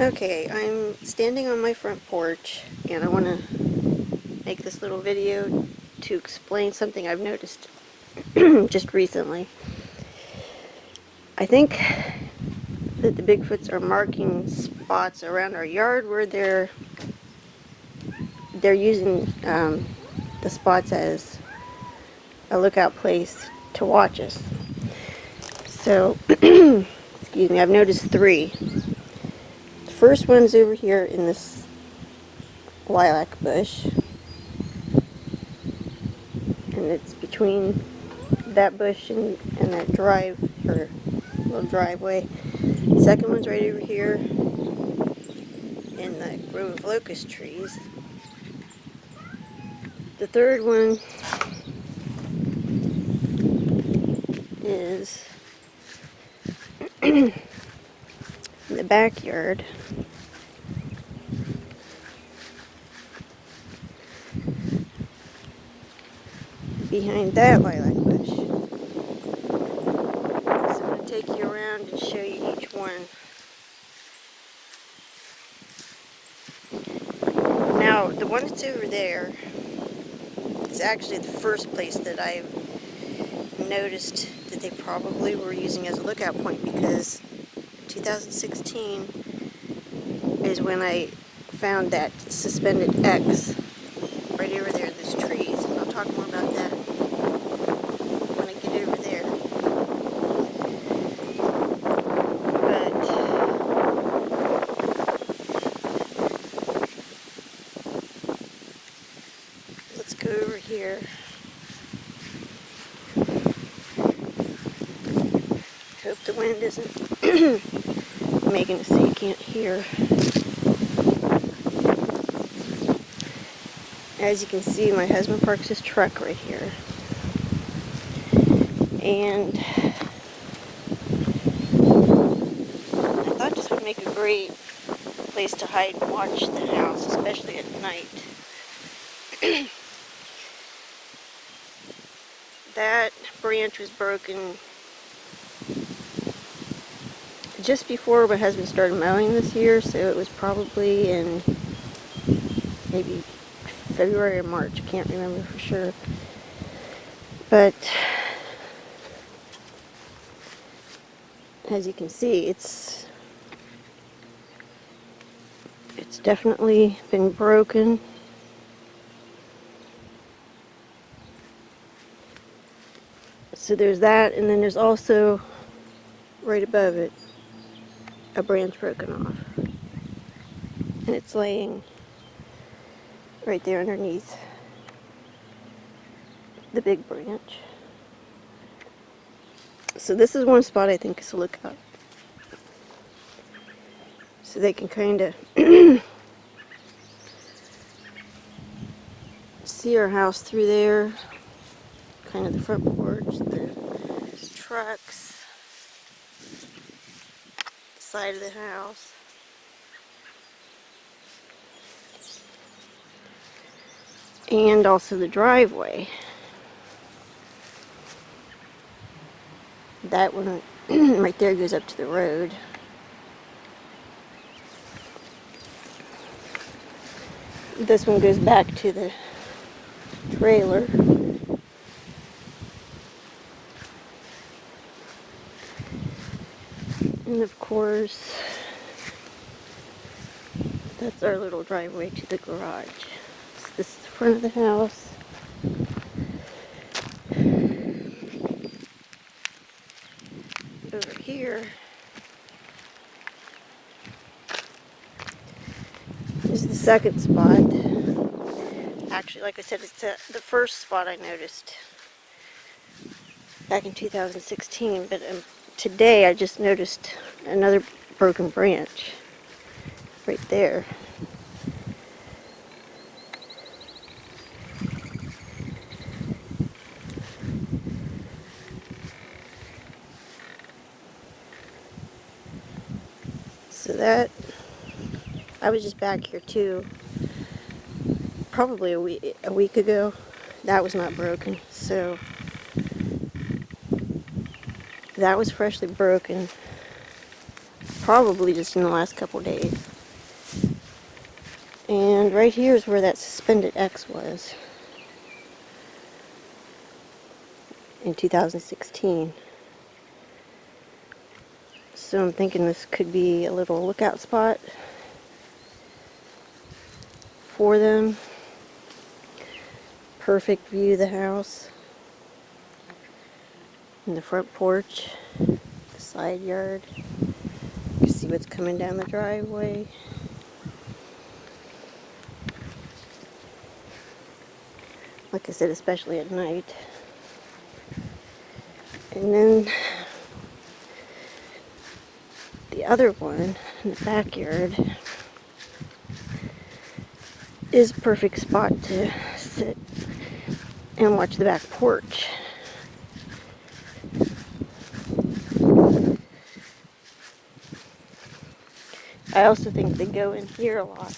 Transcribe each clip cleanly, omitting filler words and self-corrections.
Okay, I'm standing on my front porch and I want to make this little video to explain something I've noticed just recently. I think that the Bigfoots are marking spots around our yard where they're using the spots as a lookout place to watch us. So, excuse me, I've noticed three. The first one's over here in this lilac bush, and it's between that bush and that little driveway. The second one's right over here in the grove of locust trees. The third one is in the backyard. Behind that lilac bush. So I'm going to take you around and show you each one. Now, the one that's over there is actually the first place that I've noticed that they probably were using as a lookout point, because 2016 is when I found that suspended X right over there in those trees. I'll talk more about that when I get over there. But let's go over here. Hope the wind isn't making it so you can't hear. As you can see, my husband parks his truck right here. And I thought this would make a great place to hide and watch the house, especially at night. That branch was broken just before my husband started mowing this year, so it was probably in maybe February or March, I can't remember for sure. But as you can see, it's definitely been broken. So there's that, and then there's also right above it a branch broken off, and it's laying right there underneath the big branch. So this is one spot I think is a lookout, so they can kind of see our house through there, kind of the front porch, the trucks, the side of the house. And also the driveway. That one right there goes up to the road. This one goes back to the trailer. And of course, that's our little driveway to the garage. So this is the front of the house. Over here is the second spot. Actually, like I said, it's the first spot I noticed back in 2016, but today I just noticed another broken branch right there. So that, I was just back here too, probably a week ago. That was not broken, so that was freshly broken, probably just in the last couple days. And right here is where that suspended X was in 2016. So I'm thinking this could be a little lookout spot for them. Perfect view of the house. And the front porch, the side yard. You see what's coming down the driveway. Like I said, especially at night. And then the other one in the backyard is a perfect spot to sit and watch the back porch. I also think they go in here a lot.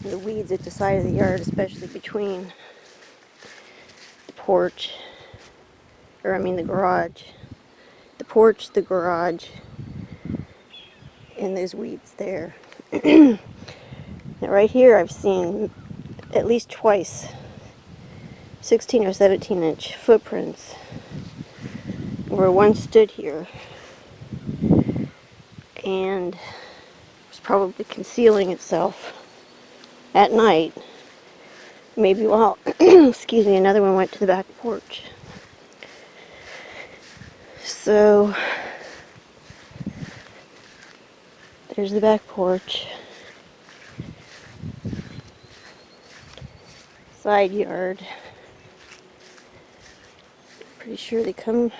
The weeds at the side of the yard, especially between the porch, or I mean the garage. The porch, the garage, and there's weeds there. Now right here I've seen at least twice 16 or 17 inch footprints where one stood here and was probably concealing itself at night. Maybe while, excuse me, another one went to the back porch. So, there's the back porch. Side yard. Pretty sure they come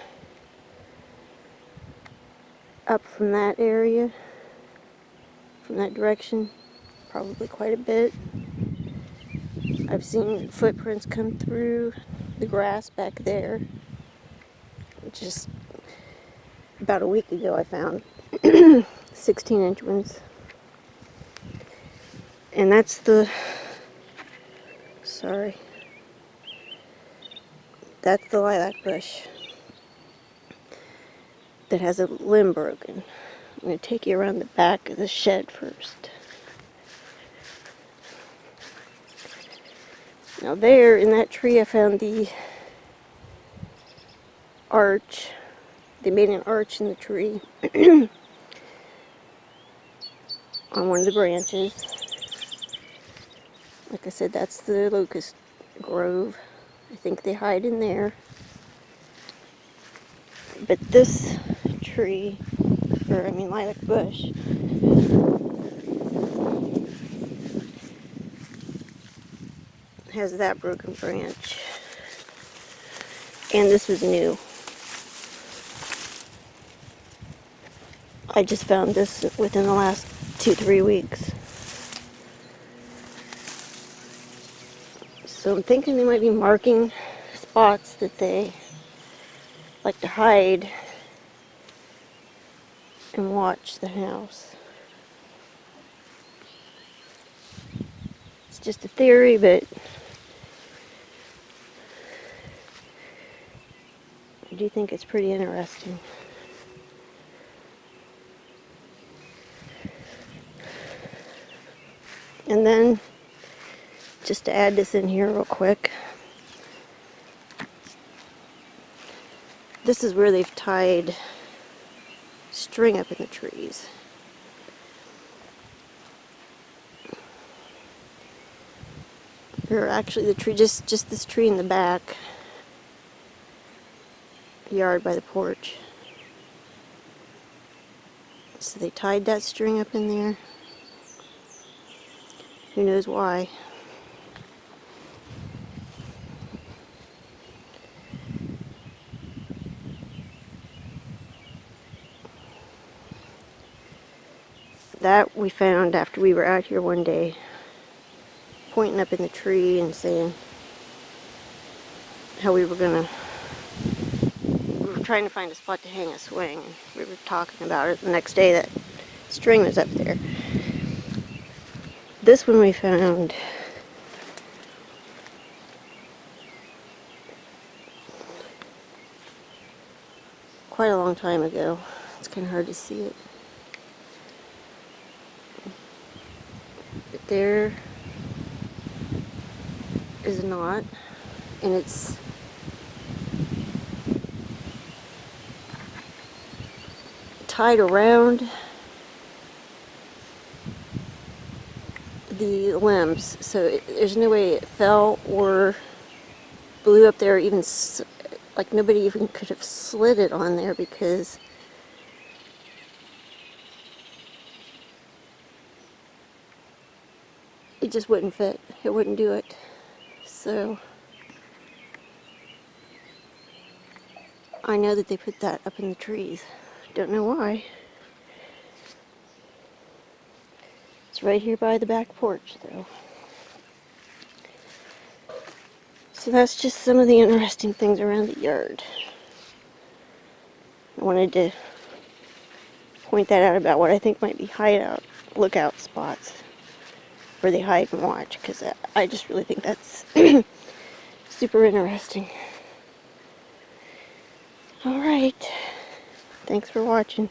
up from that area, from that direction, probably quite a bit. I've seen footprints come through the grass back there. Just about a week ago I found 16 inch ones. And that's the, sorry, that's the lilac bush that has a limb broken. I'm going to take you around the back of the shed first. Now there, in that tree, I found the arch. They made an arch in the tree on one of the branches. Like I said, that's the locust grove. I think they hide in there. But this tree, or I mean lilac bush, has that broken branch. And this was new. I just found this within the last 2-3 weeks. So I'm thinking they might be marking spots that they like to hide and watch the house. It's just a theory, but I do think it's pretty interesting. And then, just to add this in here real quick, this is where they've tied string up in the trees. Or actually the tree, just this tree in the back yard by the porch. So they tied that string up in there. Who knows why? That we found after we were out here one day, pointing up in the tree and saying how we were trying to find a spot to hang a swing. We were talking about it the next day that string was up there. This one we found quite a long time ago. It's kind of hard to see it. there is a knot, and it's tied around the limbs, so there's no way it fell or blew up there, or even like nobody even could have slid it on there, because it just wouldn't fit. It wouldn't do it. So I know that they put that up in the trees. Don't know why. It's right here by the back porch, though. So that's just some of the interesting things around the yard. I wanted to point that out about what I think might be lookout spots where they hide and watch, because I just really think that's super interesting. Alright, thanks for watching.